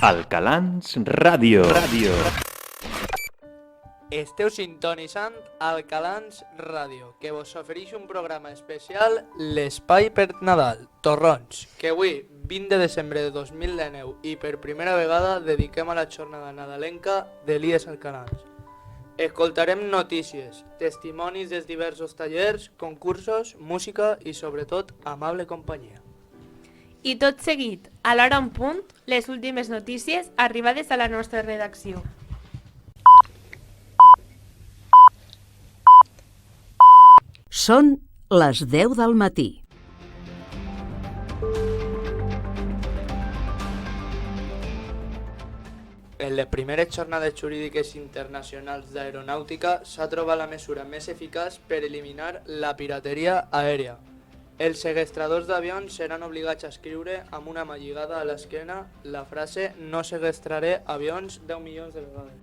Alcalans Ràdio. Esteu sintonitzant Alcalans Ràdio, que vos ofereix un programa especial, l'Espai per Nadal, Torrons, que avui, 20 de desembre de 2019 i per primera vegada dediquem a la jornada nadalenca de l'IES Alcalans. Escoltarem notícies, testimonis dels diversos tallers, concursos, música i sobretot amable companyia. I tot seguit, a l'hora en punt, les últimes notícies arribades a la nostra redacció. Són les 10 del matí. En les primeres jornades jurídiques internacionals d'aeronàutica s'ha trobat la mesura més eficaç per eliminar la pirateria aèria. Els segestradors d'avions seran obligats a escriure amb una mà lligada a l'esquena la frase «No segestraré avions 10 milions de vegades».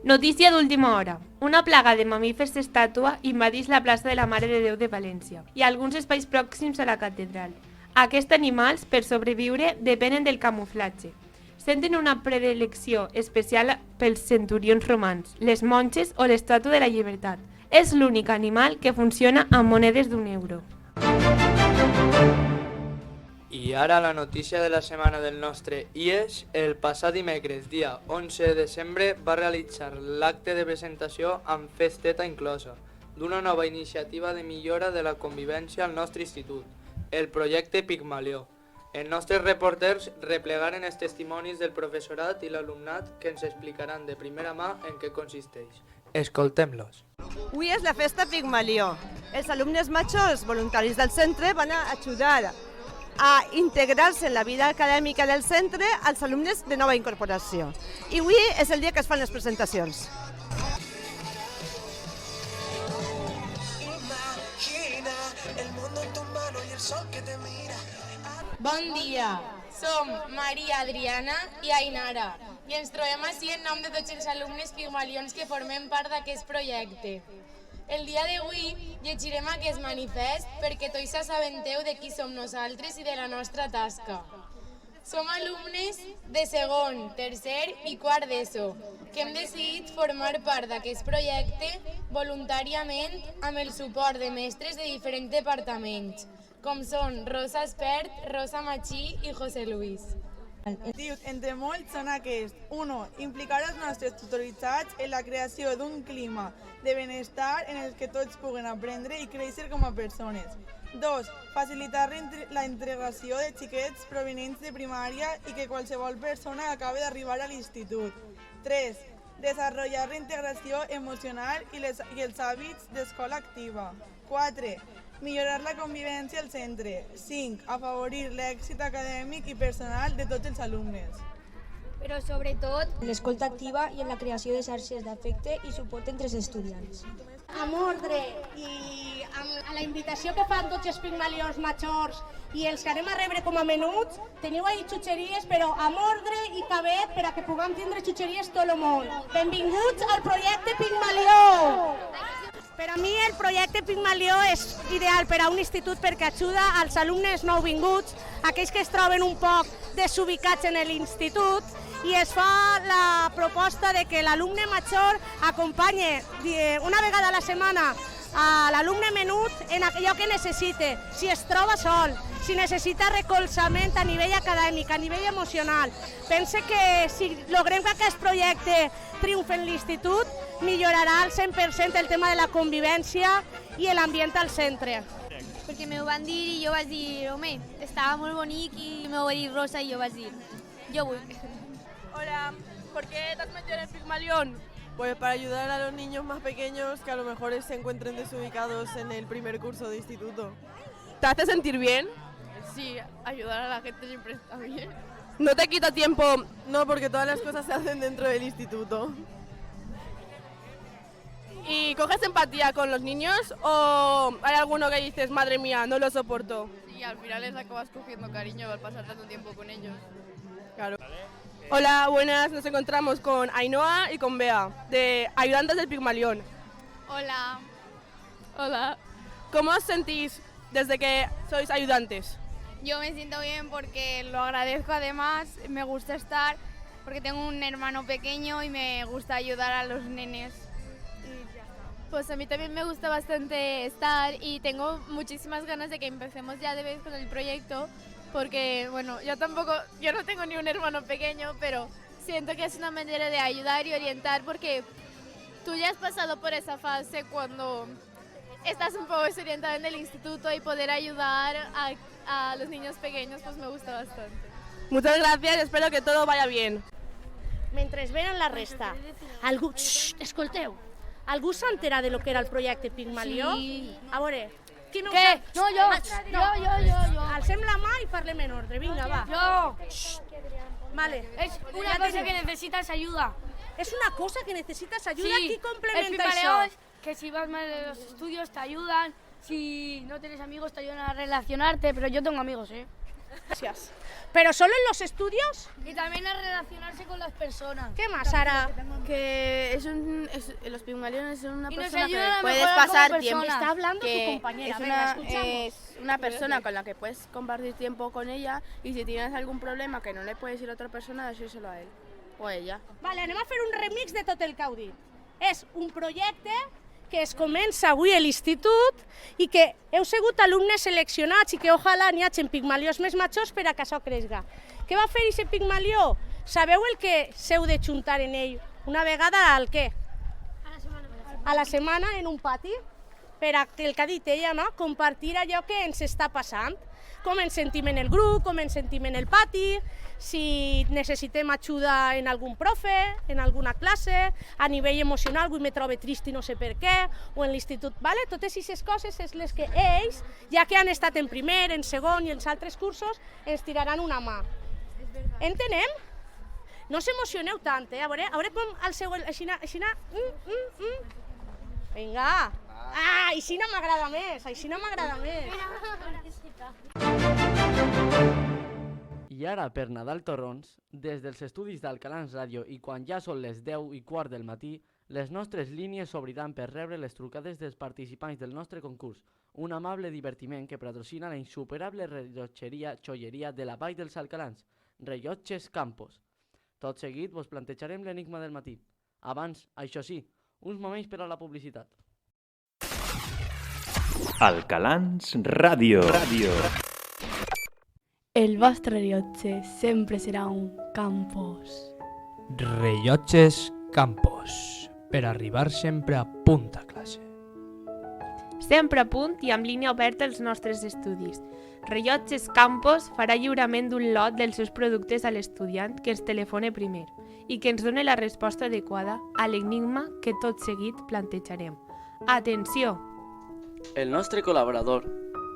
Notícia d'última hora. Una plaga de mamífers estàtua invadeix la plaça de la Mare de Déu de València i alguns espais pròxims a la catedral. Aquests animals, per sobreviure, depenen del camuflatge. Senten una predilecció especial pels centurions romans, les monges o l'estàtua de la llibertat. És l'únic animal que funciona amb monedes d'1 euro. I ara la notícia de la setmana del nostre IES. El passat dimecres, dia 11 de desembre, va realitzar l'acte de presentació amb festeta inclosa d'una nova iniciativa de millora de la convivència al nostre institut, el projecte Pigmalió. Els nostres reporters replegaren els testimonis del professorat i l'alumnat que ens explicaran de primera mà en què consisteix. Escoltem-los. Avui és la festa Pigmalió. Els alumnes majors voluntaris del centre van a ajudar a integrar-se en la vida acadèmica del centre als alumnes de nova incorporació. I avui és el dia que es fan les presentacions. Bon dia, som Maria Adriana i Ainara i ens trobem així en nom de tots els alumnes pigmalions que formem part d'aquest projecte. El dia d'avui llegirem aquest manifest perquè tots s'assabenteu de qui som nosaltres i de la nostra tasca. Som alumnes de segon, tercer i quart d'ESO, que hem decidit formar part d'aquest projecte voluntàriament amb el suport de mestres de diferents departaments, com són Rosa Espert, Rosa Machí i José Luis. Els objectius, entre molts, són aquests. 1. Implicar els nostres tutoritzats en la creació d'un clima de benestar en el que tots puguen aprendre i créixer com a persones. 2. Facilitar la integració de xiquets provenents de primària i que qualsevol persona acabi d'arribar a l'institut. 3. Desenvolupar la integració emocional i els hàbits d'escola activa. 4. Millorar la convivència al centre. 5. Afavorir l'èxit acadèmic i personal de tots els alumnes. Però sobretot en l'escolta activa i en la creació de xarxes d'afecte i suport entre els estudiants. Amb ordre i amb la invitació que fan tots els pigmalions majors i els que anem a rebre com a menuts, teniu ahí xutxeries, però amb ordre i cabet per a que puguem tindre xutxeries tot el món. Benvinguts al projecte Pigmalió! Per a mi el projecte Pigmalió és ideal per a un institut perquè ajuda als alumnes nouvinguts, aquells que es troben un poc desubicats en l'institut, i es fa la proposta de que l'alumne major acompanyi una vegada a la setmana a l'alumne menut en allò que necessite, si es troba sol, si necessita recolzament a nivell acadèmic, a nivell emocional. Pense que si logrem que aquest projecte triomfi en l'institut, millorarà al 100% el tema de la convivència i l'ambient al centre. Perquè m'ho van dir i jo vaig dir, home, estava molt bonic i m'ho va dir Rosa i jo vaig dir, jo vull. Hola, ¿por qué te has metido en el Pigmalión? Pues para ayudar a los niños más pequeños que a lo mejor se encuentren desubicados en el primer curso de instituto. ¿Te hace sentir bien? Sí, ayudar a la gente siempre está bien. ¿No te quita tiempo? No, porque todas las cosas se hacen dentro del instituto. ¿Y coges empatía con los niños o hay alguno que dices, madre mía, no lo soporto? Sí, al final les acabas cogiendo cariño al pasar tanto tiempo con ellos. Claro. Hola, buenas, nos encontramos con Ainhoa y con Bea, de Ayudantes del Pigmalión. Hola. Hola. ¿Cómo os sentís desde que sois ayudantes? Yo me siento bien porque lo agradezco, además me gusta estar porque tengo un hermano pequeño y me gusta ayudar a los nenes. Y ya está. Pues a mí también me gusta bastante estar y tengo muchísimas ganas de que empecemos ya de vez con el proyecto porque, bueno, yo no tengo ni un hermano pequeño, pero siento que es una manera de ayudar y orientar porque tú ya has pasado por esa fase cuando estás un poco desorientado en el instituto y poder ayudar a los niños pequeños pues me gusta bastante. Muchas gracias, espero que todo vaya bien. Mentre venen la resta, algú... Xxt, escolteu, algú s'entera de lo que era el projecte Pigmalió? Sí. A veure, qui no ho Què? sap? No, jo. Alcem la mà i parlem en ordre, vinga, va. Yo. Vale. Es una cosa que necesitas ayuda. És una cosa que necessites ajuda, Sí, qui el complementa Pigmaleo això? es que si vas mal en los estudios te ayudan, si no tienes amigos te ayudan a relacionarte, pero yo tengo amigos, ¿eh? Gracias. ¿Pero solo en los estudios? Y también a relacionarse con las personas. ¿Qué más, Sara? Que los pigmaliones son una Y nos persona ayudan que a puedes mejorar como pasar tiempo. personas. Está hablando que tu compañera, es venga, escuchamos. es una persona con la que puedes compartir tiempo con ella y si tienes algún problema que no le puedes decir a otra persona, decírselo a él o a ella. Vale, anem a fer un remix de tot el que heu dit. És un projecte que es comença avui a l'institut i que heu sigut alumnes seleccionats i que ojalà n'hi hagi pigmaliós més majors per a que això creixga. Què va fer aquest pigmalió? Sabeu el que s'heu de juntar en ell una vegada al què? A la setmana en un pati, per a el que ha dit ella, no? Compartir allò que ens està passant, com ens sentim en el grup, com ens sentim en el pati, si necessitem ajuda en algun profe, en alguna classe, a nivell emocional, avui me trobo trist i no sé per què, o en l'institut, vale? Totes aquestes coses és les que ells, ja que han estat en primer, en segon i en altres cursos, ens tiraran una mà. Entenem? No s'emocioneu tant, a veure com el següent, aixina... Vinga! Ah, aixina m'agrada més, aixina m'agrada més. I ara, per Nadal Torrons, des dels estudis d'Alcalans Ràdio i quan ja són les 10:15 del matí, les nostres línies s'obriran per rebre les trucades dels participants del nostre concurs, un amable divertiment que patrocina la insuperable rellotgeria xolleria de la Vall dels Alcalans, Rellotges Campos. Tot seguit vos plantejarem l'enigma del matí. Abans, això sí, uns moments per a la publicitat. Alcalans Ràdio. El vostre rellotge sempre serà un Campos. Rellotges Campos, per arribar sempre a punt a classe. Sempre a punt i amb línia oberta als nostres estudis. Rellotges Campos farà lliurament d'un lot dels seus productes a l'estudiant que ens telefone primer i que ens doni la resposta adequada a l'enigma que tot seguit plantejarem. Atenció! El nostre col·laborador,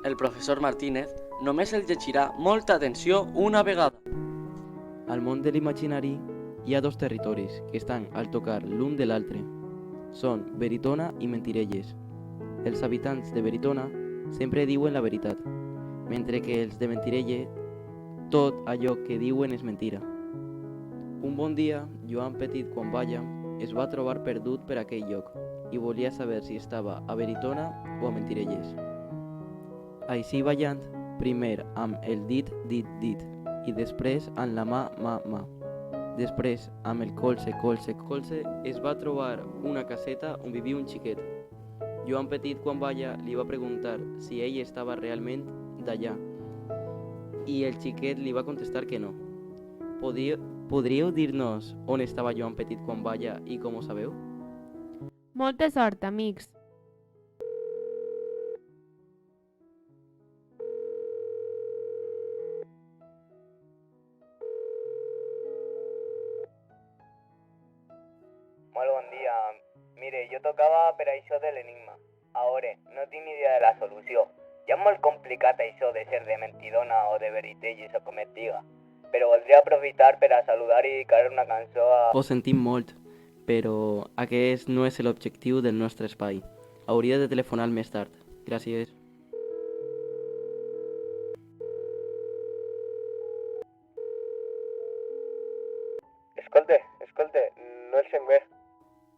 el professor Martínez, només el llegirà molta atenció una vegada. Al món de l'imaginari hi ha dos territoris que estan al tocar l'un de l'altre. Són Veritona i Mentirelles. Els habitants de Veritona sempre diuen la veritat, mentre que els de Mentirelles tot allò que diuen és mentira. Un bon dia, Joan Petit quan balla es va trobar perdut per aquell lloc i volia saber si estava a Veritona o a Mentirelles. Així ballant, primer amb el dit i després amb la mà. Després, amb el colze, es va trobar una caseta on vivia un xiquet. Joan Petit, quan balla, li va preguntar si ell estava realment d'allà i el xiquet li va contestar que no. Podríeu dir-nos on estava Joan Petit quan balla i com ho sabeu? Molta sort, amics! Molt bon dia. Mire, jo tocava per això de l'enigma. Ara, no tinc ni idea de la solució. Ja és molt complicat això de ser de Mentidona o de Veritelles o com et diga. Però voldria aprofitar per a saludar i dedicar una cançó a... Ho sentim molt, però aquest no és l'objectiu del nostre espai. Hauria de telefonar més tard. Gràcies. Escolta, no el sent bé.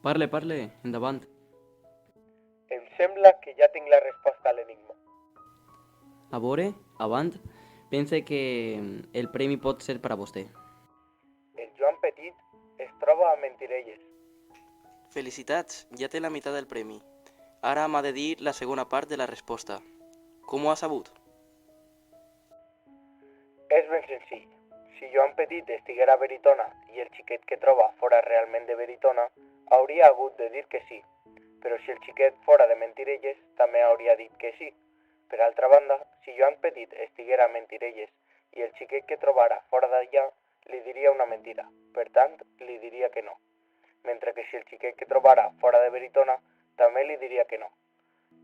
Parle, endavant. Em sembla que ja tinc la resposta a l'enigma. A veure, avant, Pense que el premi pot ser per a vostè. El Joan Petit es troba a Mentirelles. Felicitats, ja té la meitat del premi. Ara m'ha de dir la segona part de la resposta. Com ho ha sabut? És ben senzill. Si Joan Petit estiguera a Veritona i el xiquet que troba fora realment de Veritona, hauria hagut de dir que sí. Però si el xiquet fora de Mentirelles, també hauria dit que sí. Per altra banda, si Joan Petit estiguera a Mentirelles i el xiquet que trobara fora d'allà, li diria una mentira. Per tant, li diria que no. Mentre que si el xiquet que trobara fora de Veritona, també li diria que no.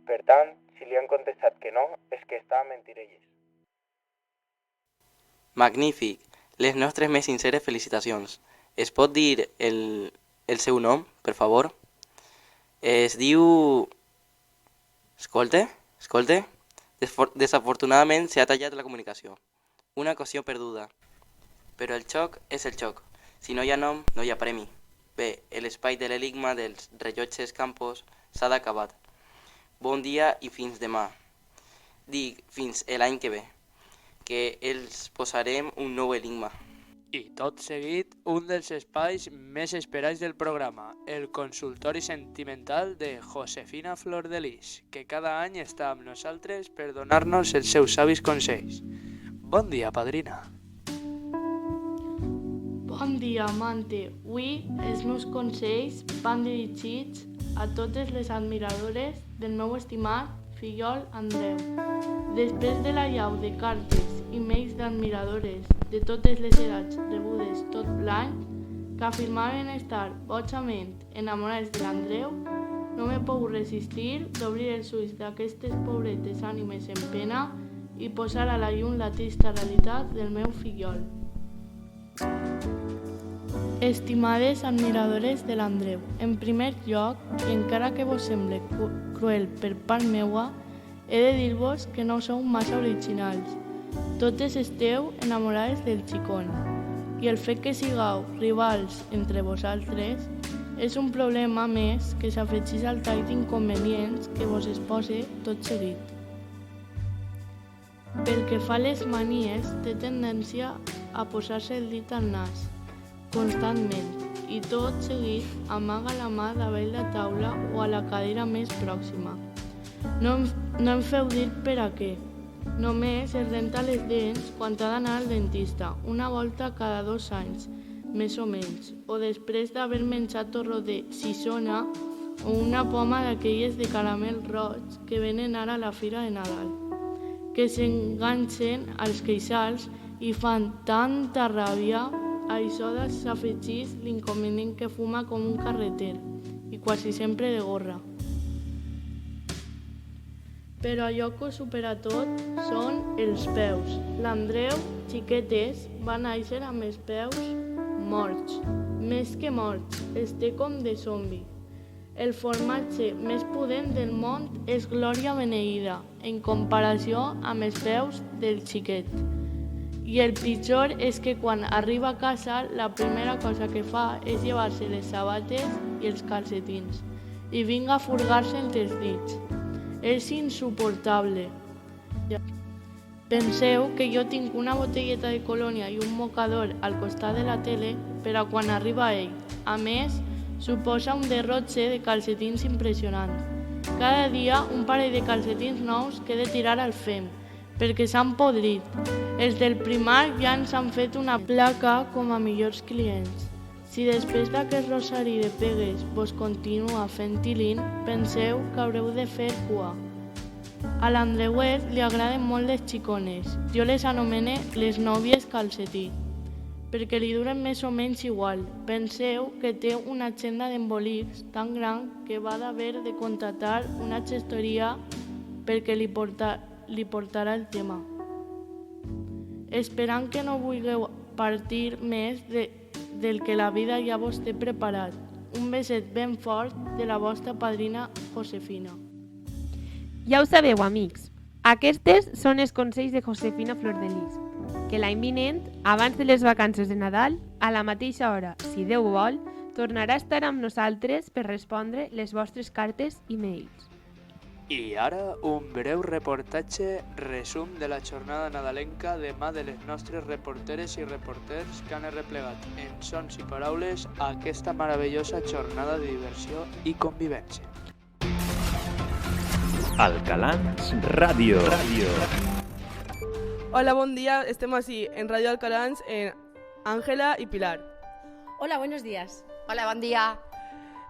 Per tant, si li han contestat que no, és que està a Mentirelles. Magnífic! Les nostres més sinceres felicitacions. Es pot dir el seu nom, per favor? Es diu... Escolte? Desafortunadament s'ha tallat la comunicació. Una ocasió perduda. Però el xoc és el xoc. Si no hi ha nom, no hi ha premi. Bé, l'espai de l'enigma dels rellotges Campos s'ha d'acabar. Bon dia i fins demà. Dic, fins l'any que ve, que els posarem un nou enigma. I tot seguit, un dels espais més esperats del programa, el consultori sentimental de Josefina Flor de Lis, que cada any està amb nosaltres per donar-nos els seus savis consells. Bon dia, padrina. Bon dia, amante. Avui els meus consells van dirigits a totes les admiradores del meu estimat fillol Andreu. Després de la llau de cartes i mails d'admiradores de totes les edats rebudes tot l'any, que afirmaven estar bojament enamorats de l'Andreu, no m'he pogut resistir d'obrir els ulls d'aquestes pobretes ànimes en pena i posar a la llum la trista realitat del meu fillol. Estimades admiradores de l'Andreu, en primer lloc, i encara que vos semble cruel per part meua, he de dir-vos que no sou massa originals. Totes esteu enamorades del xicón, i el fet que sigueu rivals entre vosaltres és un problema més que s'afegeix al tall d'inconvenients que vos expose tot seguit. Pel que fa a les manies, té tendència a posar-se el dit al nas, constantment, i tot seguit amaga la mà davall la taula o a la cadira més pròxima. No em feu dir per a què. Només es renta les dents quan ha d'anar al dentista, una volta cada 2 anys, més o menys, o després d'haver menjat torró de sisona o una poma d'aquelles de caramel roig que venen ara a la fira de Nadal, que s'enganxen als queixals i fan tanta ràbia. A això s'afegeix l'inconvenient que fuma com un carreter i quasi sempre de gorra. Però allò que ho supera tot són els peus. L'Andreu, xiquetes, va néixer amb els peus morts. Més que morts, els té com de zombi. El formatge més pudent del món és Glòria beneïda, en comparació amb els peus del xiquet. I el pitjor és que quan arriba a casa, la primera cosa que fa és llevar-se les sabates i els calcetins i vinga a furgar-se entre els dits. És insuportable. Penseu que jo tinc una botelleta de colònia i un mocador al costat de la tele per a quan arriba ell. A més, suposa un derrotge de calcetins impressionant. Cada dia un parell de calcetins nous que he de tirar al fem, perquè s'han podrit. Els del Primark ja ens han fet una placa com a millors clients. Si després d'aquest rosari de pegues vos continua fent tilín, penseu que haureu de fer cua. A l'Andreuet li agraden molt les xicones. Jo les anomene les nòvies calcetí, perquè li duren més o menys igual. Penseu que té una agenda d'embolics tan gran que va d'haver de contractar una gestoria perquè li portarà el tema. Esperant que no vulgueu partir més del que la vida ja vos té preparat. Un beset ben fort de la vostra padrina Josefina. Ja ho sabeu, amics. Aquestes són els consells de Josefina Flor de Lis, que l'any vinent, abans de les vacances de Nadal, a la mateixa hora, si Déu vol, tornarà a estar amb nosaltres per respondre les vostres cartes i mails. I ara un breu reportatge resum de la jornada nadalenca de mà de les nostres reporteres i reporters que han arreplegat en sons i paraules aquesta meravellosa jornada de diversió i convivència. Alcalans Ràdio. Hola, bon dia. Estem així en Ràdio Alcalans en Ángela i Pilar. Hola, buenos días. Hola, bon dia.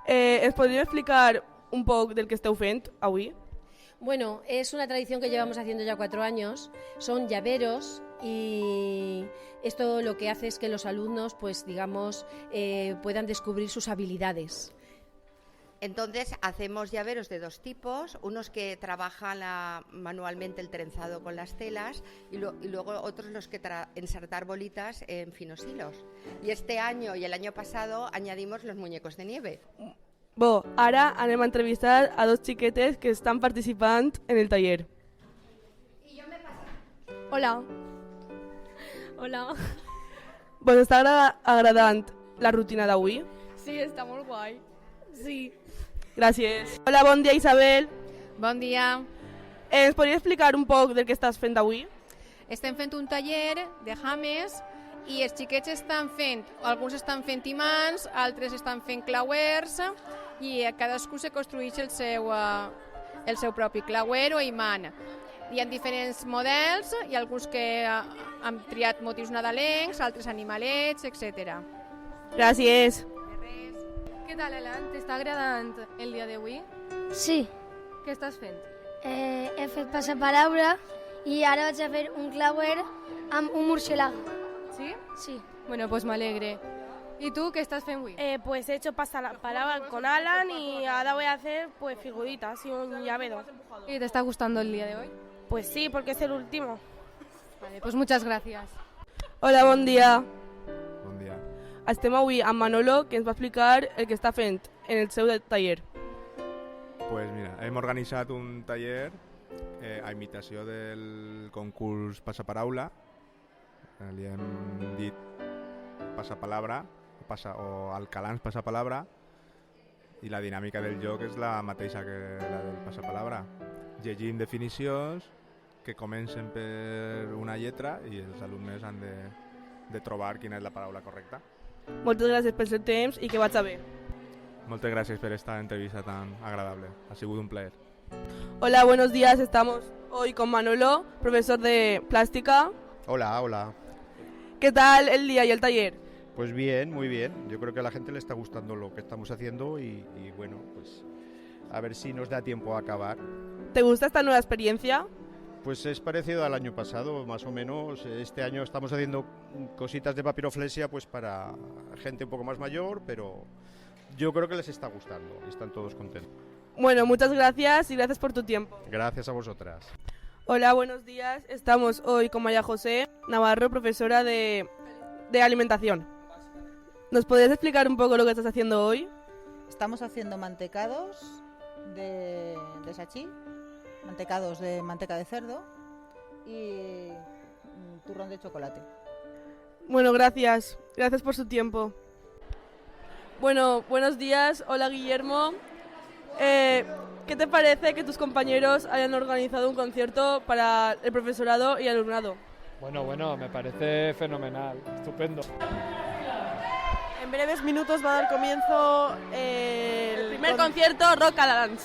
¿Ens podríeu explicar un poc del que esteu fent avui? Bueno, es una tradición que llevamos haciendo ya 4 años. Son llaveros y esto lo que hace es que los alumnos, pues digamos, puedan descubrir sus habilidades. Entonces hacemos llaveros de 2 tipos, unos que trabajan manualmente el trenzado con las telas y luego otros los que ensartar bolitas en finos hilos. Y este año y el año pasado añadimos los muñecos de nieve. Ara anem a entrevistar a 2 xiquetes que estan participant en el taller. Hola. Hola. Vos està agradant la rutina d'avui? Sí, està molt guai. Sí. Gràcies. Hola, bon dia, Isabel. Bon dia. Ens podries explicar un poc del que estàs fent avui? Estem fent un taller de james i els xiquets estan fent, alguns estan fent imants, altres estan fent clauers i cadascú se construeix el seu propi clauer o imant. Hi ha diferents models i alguns que han triat motius nadalencs, altres animalets, etc. Gràcies. Què tal, Elan? T'està agradant el dia d'avui? Sí. Què estàs fent? He fet passaparaula i ara vaig a fer un clauer amb un murciélago. ¿Sí? Sí. Bueno, pues me alegre. ¿Y tú qué estás haciendo hoy? Pues he hecho pasapalabra con Alan y ahora voy a hacer pues figuritas y un llavero. ¿Y te está gustando el día de hoy? Pues sí, porque es el último. Vale, pues muchas gracias. Hola, bon dia. Bon dia. Estem avui amb Manolo, que ens va explicar el que està fent en el seu taller. Pues mira, hem organitzat un taller a imitació del concurs Passaparaula. Li hem dit Passapalabra o Alcalans Passapalabra i la dinàmica del joc és la mateixa que la del Passapalabra. Llegim definicions que comencen per una lletra i els alumnes han de trobar quina és la paraula correcta. Moltes gràcies pel seu temps i que vaig bé. Moltes gràcies per esta entrevista tan agradable. Ha sigut un plaer. Hola, buenos días. Estamos hoy con Manolo, profesor de plástica. Hola, hola. ¿Qué tal el día y el taller? Pues bien, muy bien. Yo creo que a la gente le está gustando lo que estamos haciendo y bueno, pues a ver si nos da tiempo a acabar. ¿Te gusta esta nueva experiencia? Pues es parecido al año pasado, más o menos. Este año estamos haciendo cositas de papiroflexia pues para gente un poco más mayor, pero yo creo que les está gustando y están todos contentos. Bueno, muchas gracias y gracias por tu tiempo. Gracias a vosotras. Hola, buenos días. Estamos hoy con María José Navarro, profesora de alimentación. ¿Nos podrías explicar un poco lo que estás haciendo hoy? Estamos haciendo mantecados de sachí, mantecados de manteca de cerdo y turrón de chocolate. Bueno, gracias. Gracias por su tiempo. Bueno, buenos días. Hola, Guillermo. ¿Qué te parece que tus compañeros hayan organizado un concierto para el profesorado y alumnado? Bueno, me parece fenomenal, estupendo. En breves minutos va a dar comienzo el primer concierto Rock Alcalans.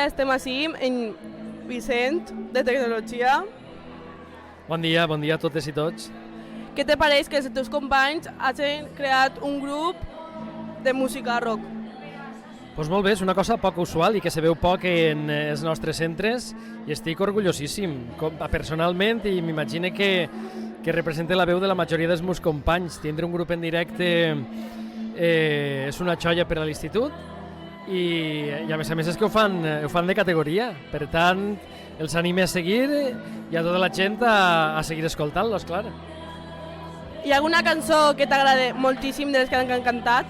Estem així en Vicent, de Tecnologia. Bon dia a totes i tots. ¿qué te parece que els teus companys hagin creat un grup de música rock? Doncs molt bé, és una cosa poc usual i que se veu poc en els nostres centres i estic orgullosíssim, personalment, i m'imagino que representa la veu de la majoria dels meus companys. Tindre un grup en directe és una xoia per a l'institut i a més és que ho fan de categoria. Per tant, els anime a seguir i a tota la gent a seguir escoltant-los, clar. Hi ha alguna cançó que t'agrada moltíssim de les que han cantat?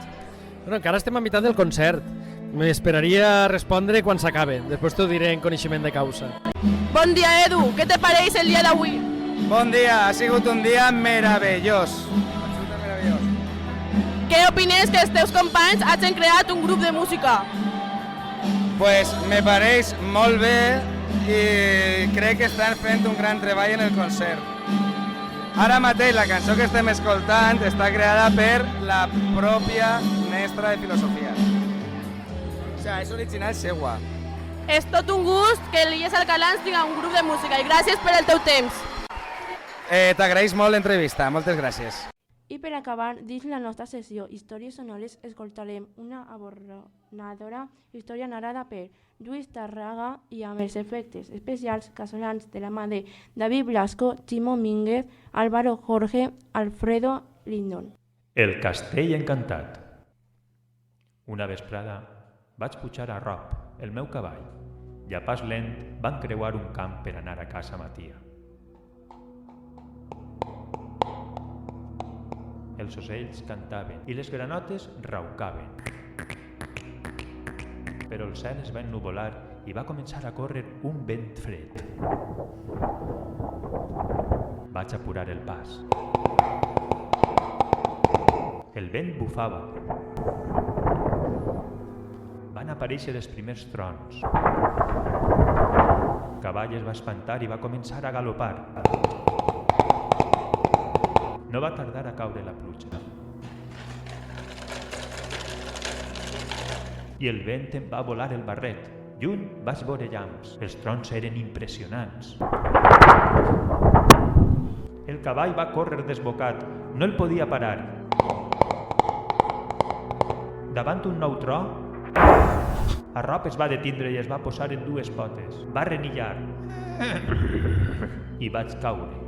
Bueno, encara estem a meitat del concert. M'esperaria respondre quan s'acabe. Després t'ho diré en coneixement de causa. Bon dia, Edu. Què te pareix el dia d'avui? Bon dia, ha sigut un dia meravellós. Què opines que els teus companys hagin creat un grup de música? Pues me pareix molt bé i crec que estan fent un gran treball en el concert. Ara mateix la cançó que estem escoltant està creada per la pròpia mestra de filosofia. O sigui, és original seua. És tot un gust que l'Ies Alcalans tinga un grup de música i gràcies per el teu temps. T'agraeix molt l'entrevista, moltes gràcies. I per acabar, dins la nostra sessió Històries Sonores, escoltarem una aborronadora història narrada per Lluís Tarraga i amb els efectes especials casolans de la mà de David Blasco, Chimo Mínguez, Álvaro Jorge, Alfredo Lindon. El castell encantat. Una vesprada vaig pujar a Rob, el meu cavall, i a pas lent van creuar un camp per anar a casa ma tia. Els ocells cantaven i les granotes raucaven. Però el cel es va ennuvolar i va començar a córrer un vent fred. Vaig apurar el pas. El vent bufava. Van aparèixer els primers trons. El cavall es va espantar i va començar a galopar. No va tardar a caure la pluja. I el vent em va volar el barret. Lluny vaig veure llamps. Els trons eren impressionants. El cavall va córrer desbocat. No el podia parar. Davant un nou tro, Arrop es va detindre i es va posar en dues potes. Va renillar. I vaig caure.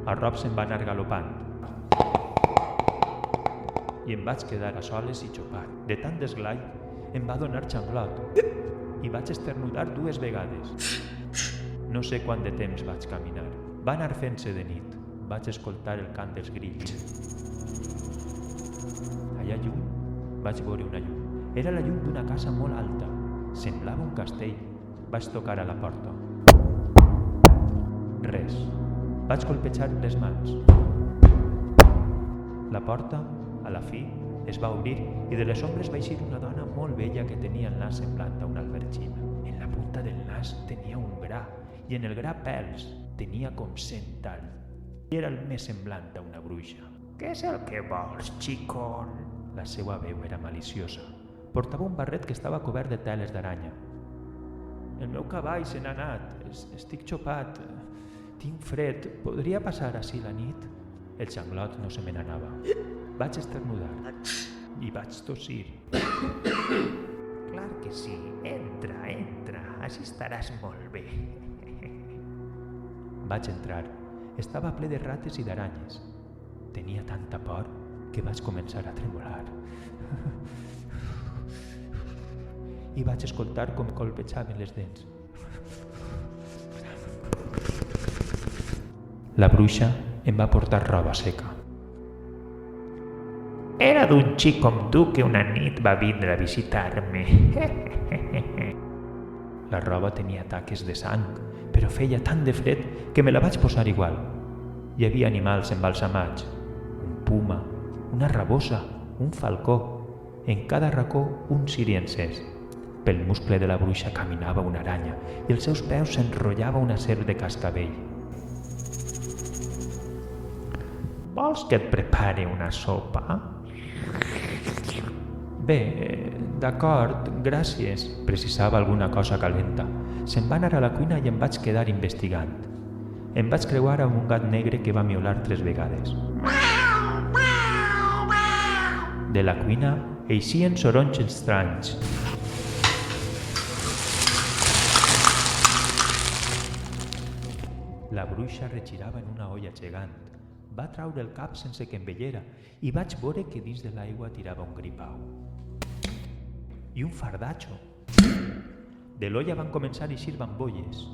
Arrop se'n va anar galopant. I em vaig quedar a soles i xopar. De tant desglai, em va donar xanglot. I vaig esternudar 2 vegades. No sé quant de temps vaig caminar. Va anar fent-se de nit. Vaig escoltar el cant dels grills. Allà lluny vaig veure una llum. Era la llum d'una casa molt alta. Semblava un castell. Vaig tocar a la porta. Res. Vaig colpejar les mans. La porta, a la fi, es va obrir i de les ombres va eixir una dona molt vella que tenia el nas semblant a una albergina. En la punta del nas tenia un gra i en el gra pèls. Tenia com 100 talls. I era el més semblant a una bruixa. «Què és el que vols, xicón?» La seva veu era maliciosa. Portava un barret que estava cobert de teles d'aranya. «El meu cavall se n'ha anat. Estic xopat. Tinc fred. Podria passar ací la nit?» El xanglot no se me n'anava. Vaig esternudar i vaig tossir. «Clar que sí. Entra, entra. Així estaràs molt bé». Vaig entrar. Estava ple de rates i d'aranyes. Tenia tanta por que vaig començar a tremolar. I vaig escoltar com colpejaven les dents. La bruixa em va portar roba seca. «Era d'un xic com tu que una nit va vindre a visitar-me». La roba tenia taques de sang, però feia tant de fred que me la vaig posar igual. Hi havia animals embalsamats, un puma, una rabosa, un falcó, en cada racó un ciri encès. Pel muscle de la bruixa caminava una aranya i als seus peus s'enrotllava una serp de cascavell. «Vols que et prepare una sopa?» «Bé, d'acord, gràcies», precisava alguna cosa calenta. Se'n va anar a la cuina i em vaig quedar investigant. Em vaig creuar amb un gat negre que va miolar 3 vegades. De la cuina eixien sorolls estranys. La bruixa regirava en una olla gegant. Va traure el cap sense que em veiera i vaig veure que dins de l'aigua tirava un gripau. I un fardatxo. De l'olla van començar a eixir bambolles.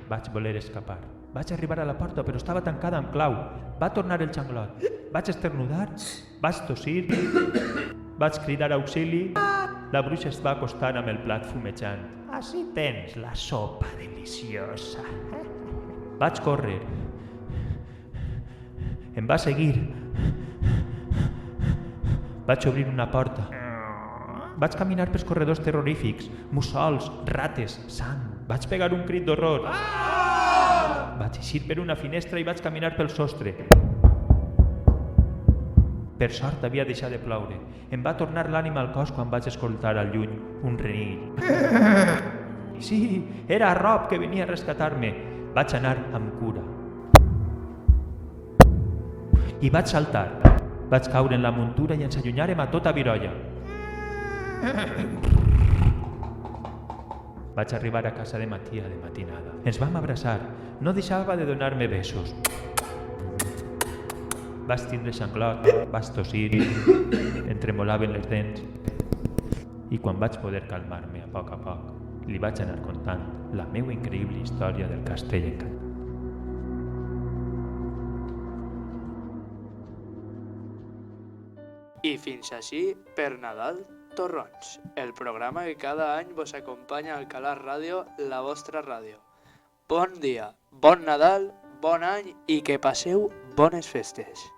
Vaig voler escapar. Vaig arribar a la porta, però estava tancada amb clau. Va tornar el xanglot. Vaig esternudar, vaig tossir, vaig cridar auxili. La bruixa es va acostar amb el plat fumejant. Així tens la sopa deliciosa. Vaig córrer. Em va seguir. Vaig obrir una porta. Vaig caminar pels corredors terrorífics, mussols, rates, sang. Vaig pegar un crit d'horror. Vaig eixir per una finestra i vaig caminar pel sostre. Per sort havia deixat de ploure. Em va tornar l'ànima al cos quan vaig escoltar al lluny un renill. Sí, era Rob que venia a rescatar-me. Vaig anar amb cura. I vaig saltar. Vaig caure en la muntura i ens allunyàrem a tota virolla. Vaig arribar a casa de Matia de matinada. Ens vam abraçar. No deixava de donar-me besos. Vaig tindre xanglot, vaig tossir, em tremolaven les dents. I quan vaig poder calmar-me a poc, li vaig anar contant la meva increïble història del castell encantat. I fins així, per Nadal, Torrons, el programa que cada any vos acompanya al Alcalá Ràdio, la vostra ràdio. Bon dia, bon Nadal, bon any i que passeu bones festes.